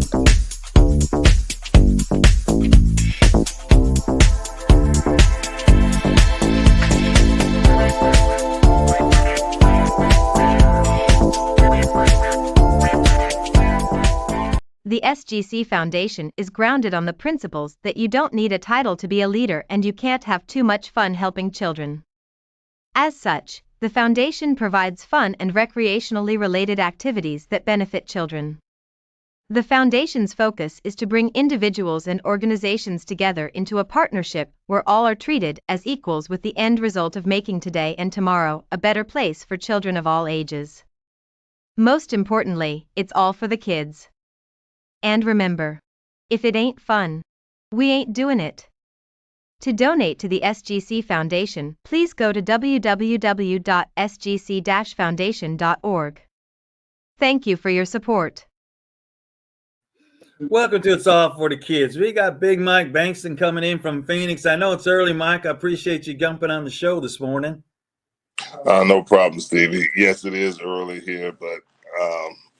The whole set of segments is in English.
The SGC Foundation is grounded on the principles that you don't need a title to be a leader and you can't have too much fun helping children. As such, the foundation provides fun and recreationally related activities that benefit children. The foundation's focus is to bring individuals and organizations together into a partnership where all are treated as equals, with the end result of making today and tomorrow a better place for children of all ages. Most importantly, it's all for the kids. And remember, if it ain't fun, we ain't doing it. To donate to the SGC Foundation, please go to www.sgc-foundation.org. Thank you for your support. Welcome to It's All for the Kids. We got Big Mike Bankston coming in from Phoenix. I know it's early, Mike. I appreciate you jumping on the show this morning. No problem, Stevie. Yes, it is early here, but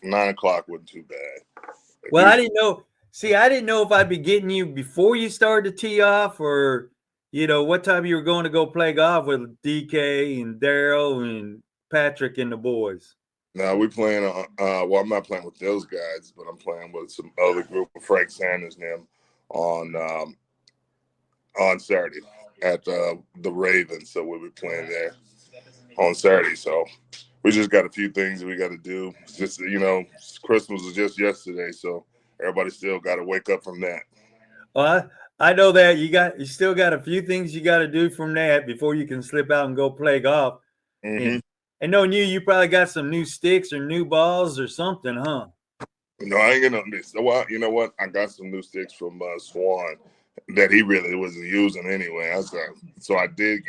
9 o'clock wasn't too bad. Well, I didn't know. See, I didn't know if I'd be getting you before you started to tee off, or what time you were going to go play golf with DK and Daryl and Patrick and the boys. No, we're playing. Well, I'm not playing with those guys, but I'm playing with some other group of Frank Sanders and them on Saturday at the Ravens. So we'll be playing there on Saturday. So we just got a few things we got to do. It's just, Christmas was just yesterday, so everybody still got to wake up from that. Well, I know that you still got a few things you got to do from that before you can slip out and go play golf. Mm-hmm. And knowing you probably got some new sticks or new balls or something, huh? No, I ain't gonna. Well, you know what? I got some new sticks from Swan that he really wasn't using anyway. So I did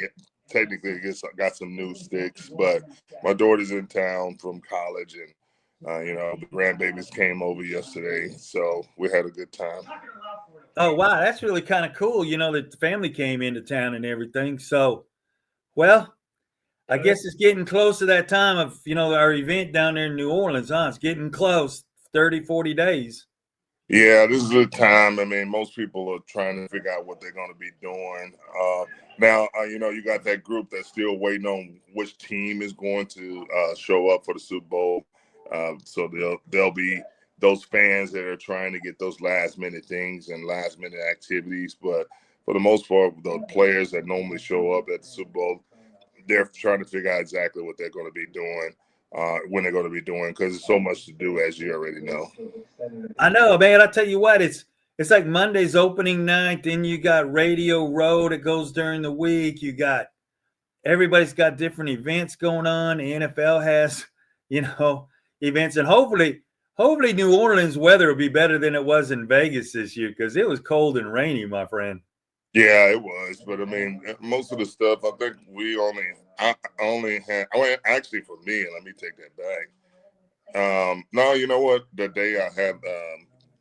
got some new sticks, but my daughter's in town from college, and the grandbabies came over yesterday, so we had a good time. Oh wow, that's really kind of cool. That the family came into town and everything. So, well, I guess it's getting close to that time of our event down there in New Orleans, huh? It's getting close, 30, 40 days. Yeah, this is the time. I mean, most people are trying to figure out what they're going to be doing. Now, you got that group that's still waiting on which team is going to show up for the Super Bowl. So there'll be those fans that are trying to get those last-minute things and last-minute activities. But for the most part, the players that normally show up at the Super Bowl, they're trying to figure out exactly what they're going to be doing, when they're going to be doing, because there's so much to do, as you already know. I know, man. I tell you what, it's like Monday's opening night. Then you got Radio Row that goes during the week. Everybody's got different events going on. The NFL has, events, and hopefully New Orleans weather will be better than it was in Vegas this year, because it was cold and rainy, my friend. Yeah, it was, but I mean, most of the stuff, I think I only had. Actually, for me, let me take that back. No, you know what? The day I had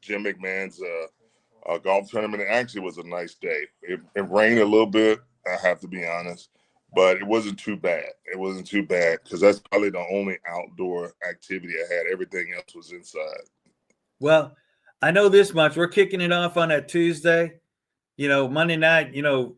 Jim McMahon's golf tournament, it actually was a nice day. It rained a little bit, I have to be honest, but it wasn't too bad. It wasn't too bad, because that's probably the only outdoor activity I had. Everything else was inside. Well, I know this much. We're kicking it off on that Tuesday. Monday night,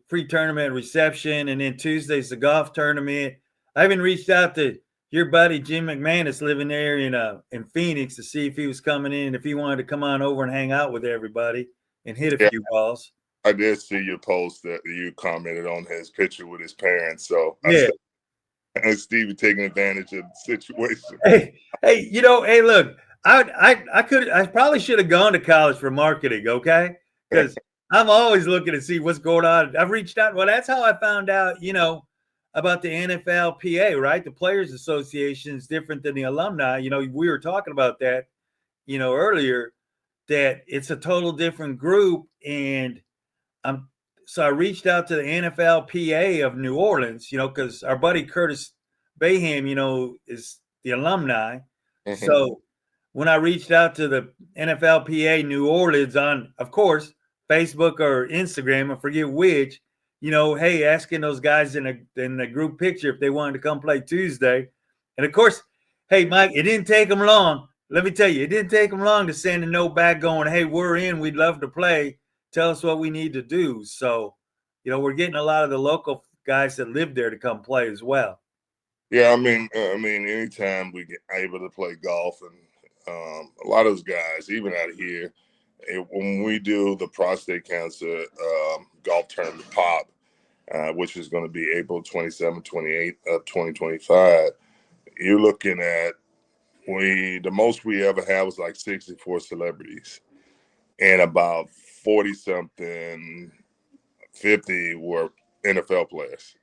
pre-tournament reception, and then Tuesday's the golf tournament. I even reached out to your buddy Jim McManus living there in Phoenix to see if he was coming in, if he wanted to come on over and hang out with everybody and hit a few balls. I did see your post that you commented on his picture with his parents. So yeah, and Stevie taking advantage of the situation. Hey, look, I probably should have gone to college for marketing, okay? Because I'm always looking to see what's going on. I've reached out. Well, that's how I found out, about the NFLPA, right? The Players Association is different than the alumni. We were talking about that, earlier, that it's a total different group. And so I reached out to the NFLPA of New Orleans, because our buddy Curtis Bayham, is the alumni. Mm-hmm. So when I reached out to the NFLPA New Orleans on, of course, Facebook or Instagram, I forget which, hey, asking those guys in the group picture if they wanted to come play Tuesday. And of course, hey, Mike, it didn't take them long. let me tell you, it didn't take them long to send a note back going, hey, we're in. We'd love to play. Tell us what we need to do. So, we're getting a lot of the local guys that live there to come play as well. Yeah, anytime we get able to play golf, and a lot of those guys, even out here, when we do the prostate cancer golf tournament pop, which is going to be April 27, 28 of 2025, you're looking at the most we ever had was like 64 celebrities, and about 40 something, 50 were NFL players.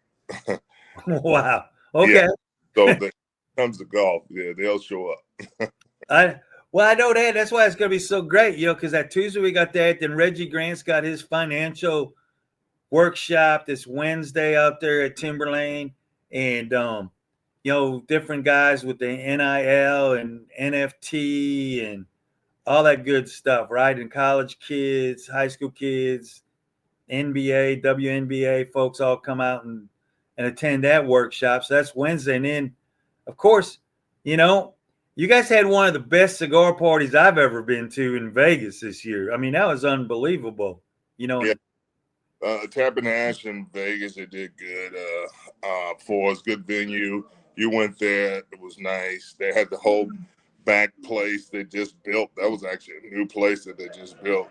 Wow. Okay. Yeah. So when it comes to golf, yeah, they'll show up. I know that. That's why it's going to be so great, because that Tuesday we got that. Then Reggie Grant's got his financial workshop this Wednesday out there at Timberlane, and different guys with the NIL and NFT and all that good stuff, right? And college kids, high school kids, NBA, WNBA folks all come out and attend that workshop. So that's Wednesday. And then, of course, you guys had one of the best cigar parties I've ever been to in Vegas this year. I mean, that was unbelievable. Yeah. Tap and Ash in Vegas, it did good. For us, good venue. You went there, it was nice. They had the whole back place they just built. That was actually a new place that they just built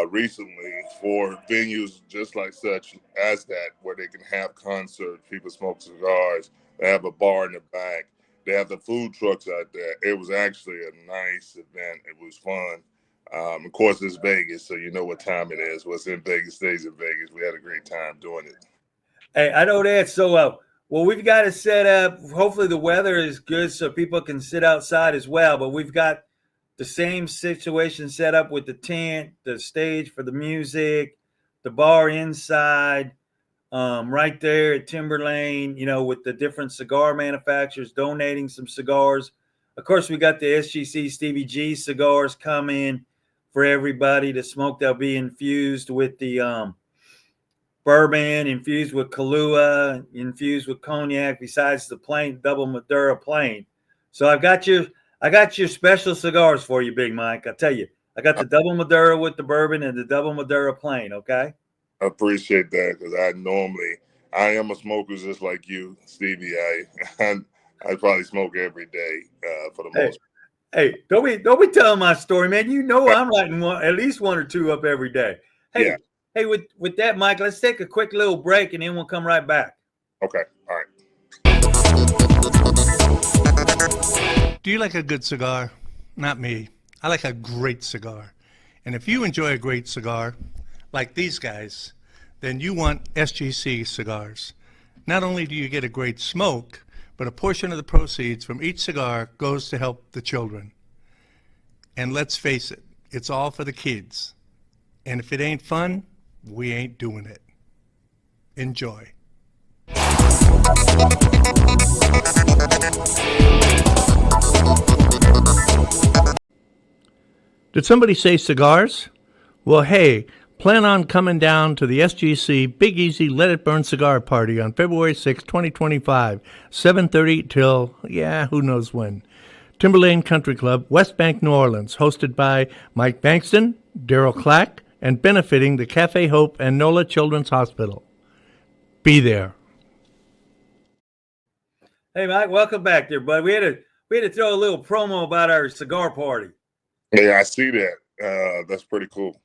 recently for venues just like such as that, where they can have concerts, people smoke cigars. They have a bar in the back. They have the food trucks out there. It was actually a nice event. It was fun. Of course, it's Vegas, so you know what time it is. What's in Vegas stays in Vegas. We had a great time doing it. Hey, I know that. So, we've got it set up. Hopefully the weather is good so people can sit outside as well. But we've got the same situation set up with the tent, the stage for the music, the bar inside, right there at Timberlane, with the different cigar manufacturers donating some cigars. Of course, we got the SGC Stevie G cigars coming for everybody to smoke. They'll be infused with the bourbon, infused with Kahlua, infused with cognac, besides the plain double Maduro plain. So I got your special cigars for you, Big Mike. I tell you, I got the double Maduro with the bourbon and the double Maduro plain. Okay. I appreciate that, because I am a smoker just like you, Stevie. I probably smoke every day for the most part. Hey, don't be telling my story, man. I'm lighting at least one or two up every day. Hey, yeah. Hey, with that, Mike, let's take a quick little break and then we'll come right back. Okay, all right. Do you like a good cigar? Not me. I like a great cigar. And if you enjoy a great cigar, like these guys, then you want SGC cigars. Not only do you get a great smoke, but a portion of the proceeds from each cigar goes to help the children. And let's face it, it's all for the kids. And if it ain't fun, we ain't doing it. Enjoy. Did somebody say cigars? Well, hey, plan on coming down to the SGC Big Easy Let It Burn Cigar Party on February 6, 2025, 7:30 till, who knows when. Timberlane Country Club, West Bank, New Orleans, hosted by Mike Bankston, Daryl Clack, and benefiting the Cafe Hope and NOLA Children's Hospital. Be there. Hey, Mike, welcome back there, bud. We had to throw a little promo about our cigar party. Yeah, I see that. That's pretty cool.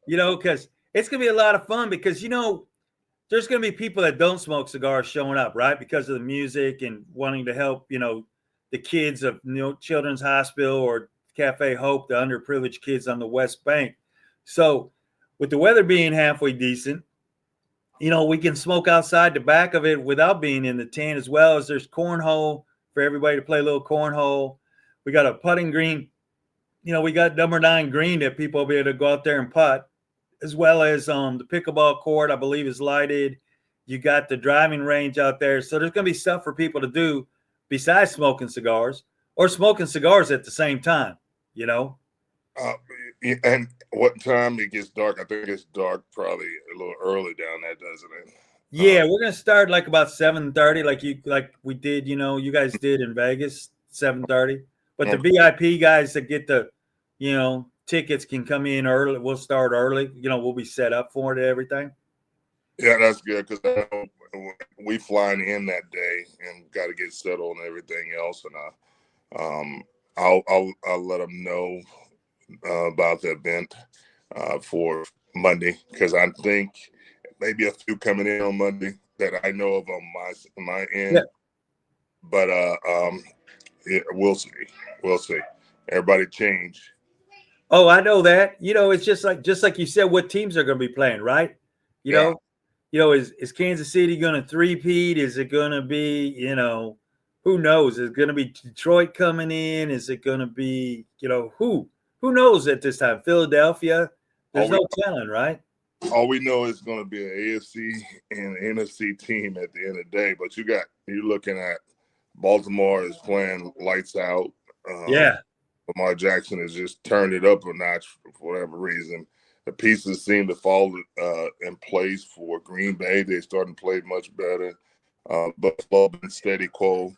Because it's going to be a lot of fun because, there's going to be people that don't smoke cigars showing up, right? Because of the music and wanting to help, the kids of Children's Hospital or Cafe Hope, the underprivileged kids on the West Bank. So with the weather being halfway decent, we can smoke outside the back of it without being in the tent, as well as there's cornhole for everybody to play a little cornhole. We got a putting green. We got number 9 green that people will be able to go out there and putt, as well as the pickleball court, I believe, is lighted. You got the driving range out there. So there's going to be stuff for people to do besides smoking cigars or smoking cigars at the same time, And what time it gets dark? I think it's dark probably a little early down there, doesn't it? Yeah, we're going to start like about 7:30 like we did, you guys did in Vegas, 7:30. But the VIP guys that get the, tickets can come in early. We'll start early. We'll be set up for it and everything. Yeah, that's good because we flying in that day and got to get settled and everything else. And I'll let them know about the event for Monday because I think maybe a few coming in on Monday that I know of on my end. Yeah. But yeah, we'll see. We'll see. Everybody change. Oh, I know that. It's just like you said, what teams are going to be playing, right? Is Kansas City going to three-peat? Is it going to be, who knows? Is it going to be Detroit coming in? Is it going to be, who knows at this time? Philadelphia? There's no telling, right? All we know is going to be an AFC and an NFC team at the end of the day. But you're looking at Baltimore is playing lights out. Yeah. Lamar Jackson has just turned it up a notch for whatever reason. The pieces seem to fall in place for Green Bay. They're starting to play much better. Buffalo been steady quo.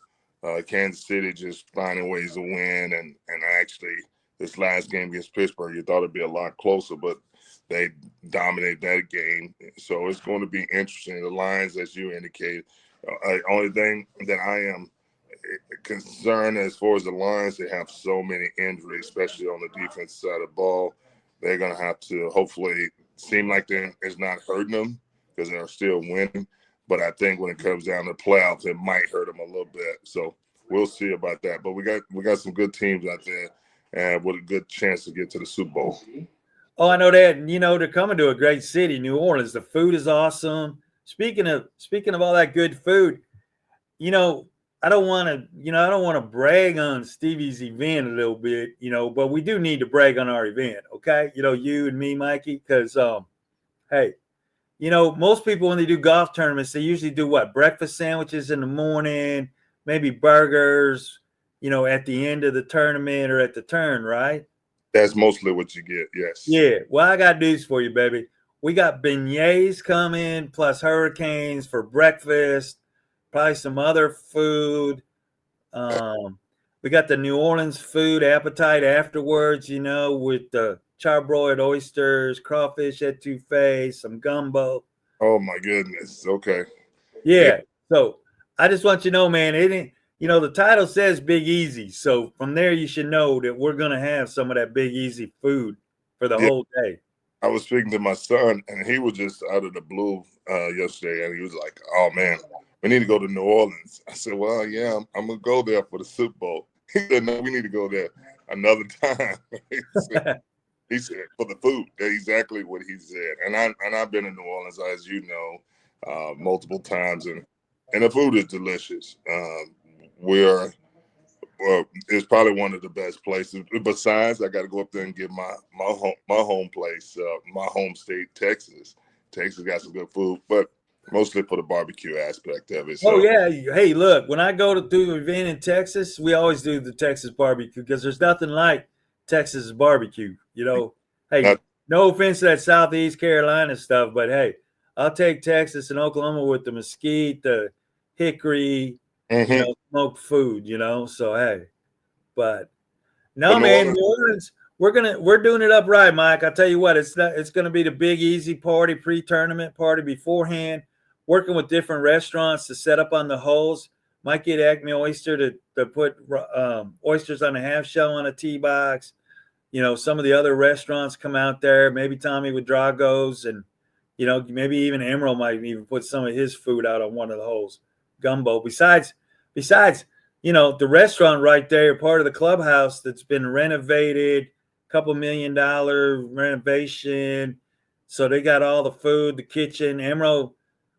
Kansas City just finding ways to win. And actually, this last game against Pittsburgh, you thought it'd be a lot closer, but they dominate that game. So it's going to be interesting. The Lions, as you indicated, only thing that I am concerned as far as the Lions, they have so many injuries, especially on the defense side of the ball. They're going to have to hopefully seem like it's not hurting them because they're still winning. But I think when it comes down to playoffs, it might hurt them a little bit. So we'll see about that. But we got some good teams out there and with a good chance to get to the Super Bowl. Oh, I know that. And, they're coming to a great city, New Orleans. The food is awesome. Speaking of all that good food, I don't want to brag on Stevie's event a little bit, but we do need to brag on our event, okay? You and me, Mikey, because, hey, most people when they do golf tournaments, they usually do what? Breakfast sandwiches in the morning, maybe burgers, at the end of the tournament or at the turn, right? That's mostly what you get, yes. Yeah. Well, I got news for you, baby. We got beignets coming plus hurricanes for breakfast. Probably some other food. We got the New Orleans food appetite afterwards, with the charbroiled oysters, crawfish etouffee, some gumbo. Oh my goodness. Okay. Yeah. So I just want you to know, man, it ain't, the title says Big Easy. So from there, you should know that we're going to have some of that Big Easy food for the whole day. I was speaking to my son, and he was just out of the blue yesterday, and he was like, "Oh man, we need to go to New Orleans." I said, "Well, yeah, I'm gonna go there for the Super Bowl." He said, "No, we need to go there another time." he said for the food. That's exactly what he said. And I've been in New Orleans, as you know, multiple times, and the food is delicious. It's probably one of the best places. Besides, I got to go up there and get my home place, my home state, Texas. Texas got some good food, but mostly for the barbecue aspect of it. So. Oh yeah, hey, look, when I go to do an event in Texas, we always do the Texas barbecue because there's nothing like Texas barbecue. Hey, no offense to that Southeast Carolina stuff, but hey, I'll take Texas and Oklahoma with the mesquite, the hickory. Smoked food, so hey, but no, man, New Orleans, we're doing it up right, Mike. I'll tell you what, it's going to be the Big Easy party, pre-tournament party beforehand, working with different restaurants to set up on the holes. Might get Acme Oyster to put oysters on a half shell on a tee box. Some of the other restaurants come out there, maybe Tommy with Drago's, and maybe even Emerald might even put some of his food out on one of the holes. Gumbo. Besides, the restaurant right there, part of the clubhouse that's been renovated, $2 million renovation. So they got all the food, the kitchen. Emerald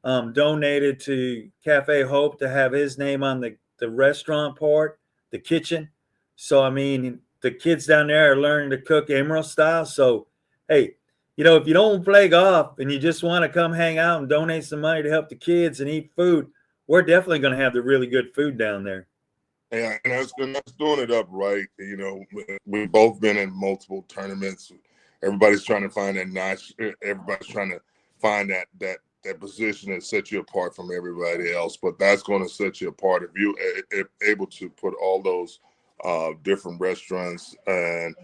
donated to Cafe Hope to have his name on the restaurant part, the kitchen. So, I mean, the kids down there are learning to cook Emerald style. So, hey, if you don't play golf and you just want to come hang out and donate some money to help the kids and eat food, we're definitely going to have the really good food down there. Yeah, and that's doing it up right. We've both been in multiple tournaments. Everybody's trying to find that notch. Everybody's trying to find that position that sets you apart from everybody else. But that's going to set you apart if you're able to put all those different restaurants, and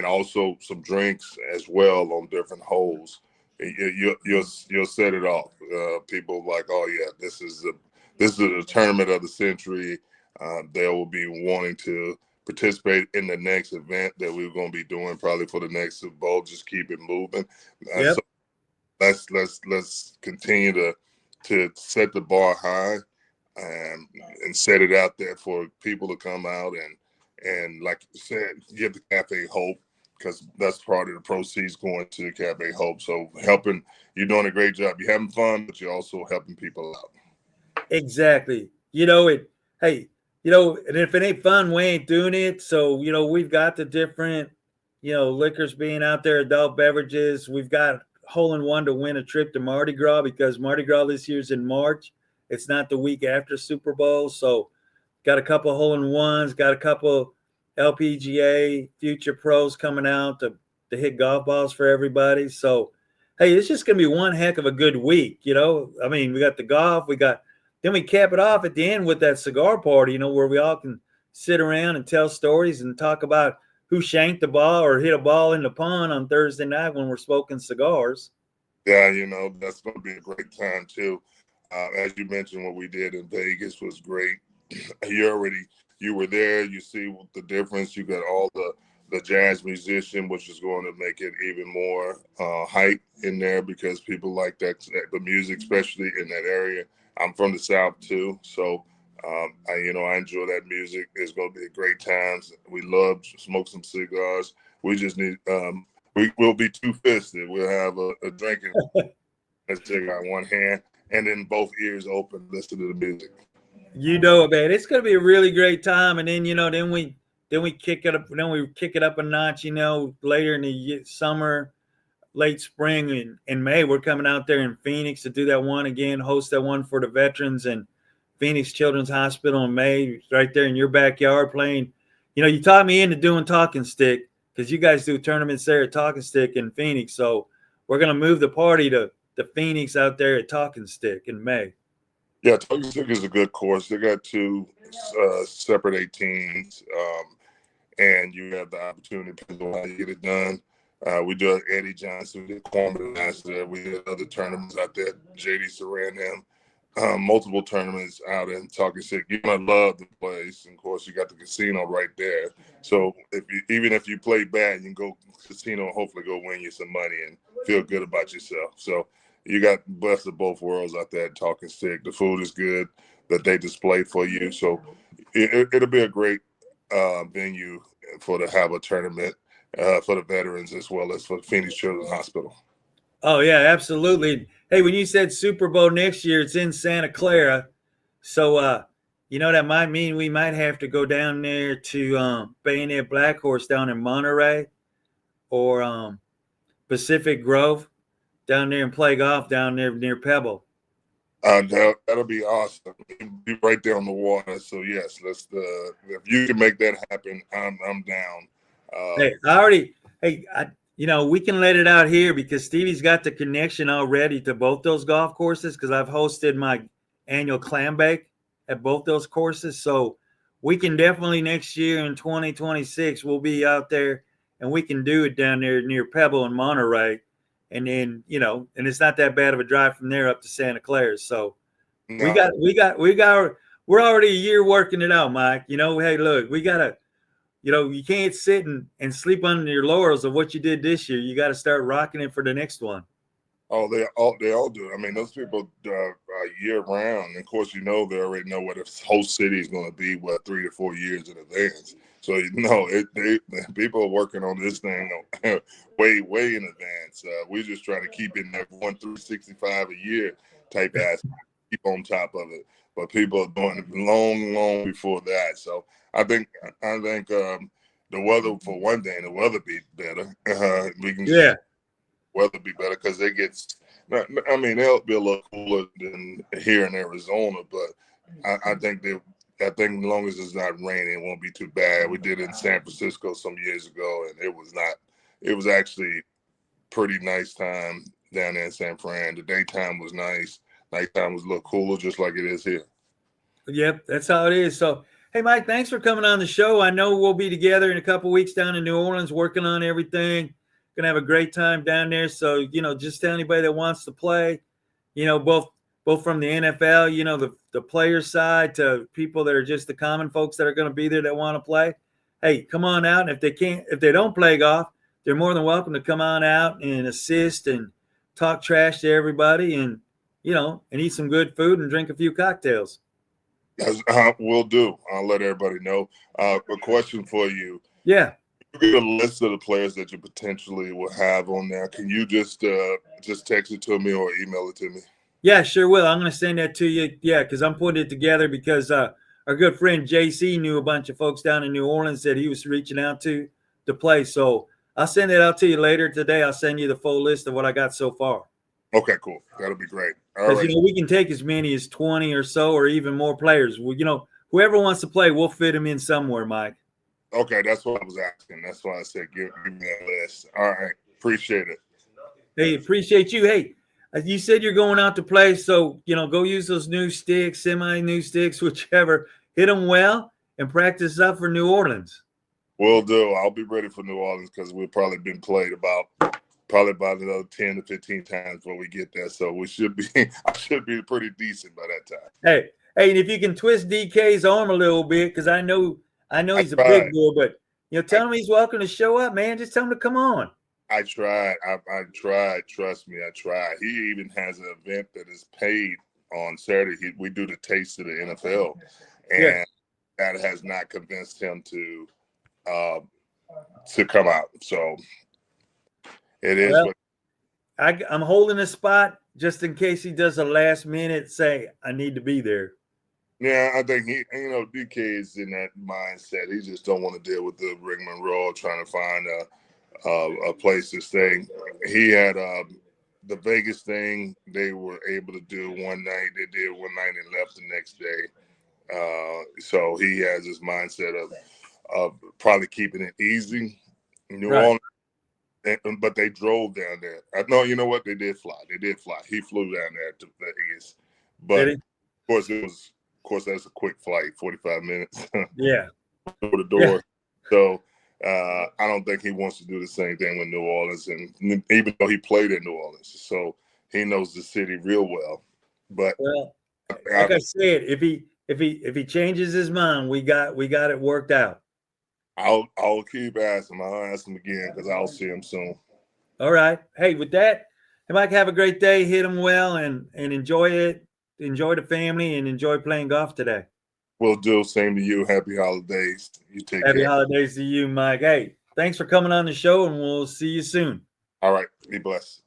also some drinks as well on different holes. You'll set it off. People like, oh yeah, this is a tournament of the century. They will be wanting to participate in the next event that we're going to be doing probably for the next Super Bowl. Just keep it moving. Yep. So let's continue to set the bar high, and set it out there for people to come out and like you said, give the Cafe hope, because that's part of the proceeds going to the Cafe Hope. So you're doing a great job. You're having fun, but you're also helping people out. Exactly. Hey, and if it ain't fun, we ain't doing it. So, we've got the different, liquors being out there, adult beverages. We've got hole in one to win a trip to Mardi Gras, because Mardi Gras this year's in March. It's not the week after Super Bowl. So got a couple hole in ones, got a couple LPGA future pros coming out to hit golf balls for everybody. So, hey, it's just going to be one heck of a good week. We got the golf, then we cap it off at the end with that cigar party, where we all can sit around and tell stories and talk about who shanked the ball or hit a ball in the pond on Thursday night when we're smoking cigars. Yeah, that's going to be a great time too. As you mentioned, what we did in Vegas was great. You were there. You see the difference. You got all the jazz musician, which is going to make it even more hype in there, because people like the music, especially in that area. I'm from the South too, so I enjoy that music. It's going to be a great time. We love to smoke some cigars. We just need we'll be two-fisted. We'll have a drink and a cigar in one hand, and then both ears open, listen to the music. Man, it's going to be a really great time. And then, then we kick it up. Then we kick it up a notch. Later in the summer, late spring, in May, we're coming out there in Phoenix to do that one again, host that one for the veterans and Phoenix Children's Hospital in May, right there in your backyard playing. You taught me into doing Talking Stick, because you guys do tournaments there at Talking Stick in Phoenix. So we're going to move the party to Phoenix out there at Talking Stick in May. Yeah, Talking Stick is a good course. They got two separate 18s, and you have the opportunity, depending on how you get it done. We do Eddie Johnson, we did Corman Master, we did other tournaments out there, JD Saran, multiple tournaments out in Talking Stick. You're going to love the place. And of course, you got the casino right there. So even if you play bad, you can go casino and hopefully go win you some money and feel good about yourself. So you got best of both worlds out there at Talking Stick. The food is good that they display for you. So it'll be a great venue to have a tournament for the veterans as well as for the Phoenix Children's Hospital. Oh, yeah, absolutely. Hey, when you said Super Bowl next year, it's in Santa Clara. So, that might mean we might have to go down there to Bayonet Black Horse down in Monterey, or Pacific Grove down there and play golf down there near Pebble. That'll be awesome. Be right there on the water. So yes, let's. If you can make that happen, I'm down. We can let it out here, because Stevie's got the connection already to both those golf courses, because I've hosted my annual clam bake at both those courses. So we can definitely next year in 2026, we'll be out there and we can do it down there near Pebble and Monterey. And then, and it's not that bad of a drive from there up to Santa Clara. So we're already a year working it out, Mike. Hey, look, we got to, you can't sit and sleep under your laurels of what you did this year. You got to start rocking it for the next one. Oh, they all do. I mean, those people year round. And of course, they already know what the host city is going to be, 3 to 4 years in advance. So people are working on this thing way, way in advance. We just try to keep it in that 365 a year type aspect, keep on top of it. But people are doing it long, long before that. So I think the weather, for one thing, the weather be better. Weather be better, because they'll be a little cooler than here in Arizona, but I think as long as it's not raining, it won't be too bad. We did it in San Francisco some years ago, and it was actually pretty nice time down there in San Fran. The daytime was nice. Nighttime was a little cooler, just like it is here. Yep, that's how it is. So, Hey, Mike, thanks for coming on the show. I know we'll be together in a couple weeks down in New Orleans working on everything. Gonna have a great time down there. So, just tell anybody that wants to play, both from the NFL, the player side to people that are just the common folks that are going to be there that want to play. Hey, come on out. And if they don't play golf, they're more than welcome to come on out and assist and talk trash to everybody and eat some good food and drink a few cocktails. Will do. I'll let everybody know. A question for you. Yeah. You get a list of the players that you potentially will have on there. Can you just text it to me or email it to me? Yeah, sure will. I'm going to send that to you. Yeah, because I'm putting it together because our good friend JC knew a bunch of folks down in New Orleans that he was reaching out to play. So I'll send it out to you later today. I'll send you the full list of what I got so far. Okay, cool. That'll be great. All Because right. we can take as many as 20 or so, or even more players. Well, whoever wants to play, we'll fit them in somewhere, Mike. Okay, that's what I was asking. That's why I said give me that list. All right, appreciate it. Hey, appreciate you. Hey, you said you're going out to play, so go use those new sticks, semi-new sticks, whichever. Hit them well and practice up for New Orleans. Will do. I'll be ready for New Orleans because we've probably been played about another 10 to 15 times before we get there. So I should be pretty decent by that time. Hey, and if you can twist DK's arm a little bit, because I know he's a big boy, but tell him he's welcome to show up, man. Just tell him to come on. I tried. I tried. Trust me, I tried. He even has an event that is paid on Saturday. We do the taste of the NFL, and that has not convinced him to come out. So it is. Well, I'm holding a spot just in case he does a last minute say, I need to be there. Yeah, I think DK is in that mindset. He just don't want to deal with the rigmarole trying to find a place to stay. He had the Vegas thing they were able to do one night. They did one night and left the next day. So he has this mindset of probably keeping it easy. New Orleans, but they drove down there. No, you know what? They did fly. He flew down there to Vegas. But of course, that's a quick flight, 45 minutes. Yeah. Door to door. Yeah. So I don't think he wants to do the same thing with New Orleans, and even though he played in New Orleans, so he knows the city real well. But like I said, if he changes his mind, we got it worked out. I'll keep asking. I'll ask him again because I'll see him soon. All right. Hey, with that, Mike, have a great day. Hit him well and enjoy it. Enjoy the family and enjoy playing golf today. Will do. Same to you. Happy holidays. You take care. Happy holidays to you, Mike. Hey, thanks for coming on the show, and we'll see you soon. All right. Be blessed.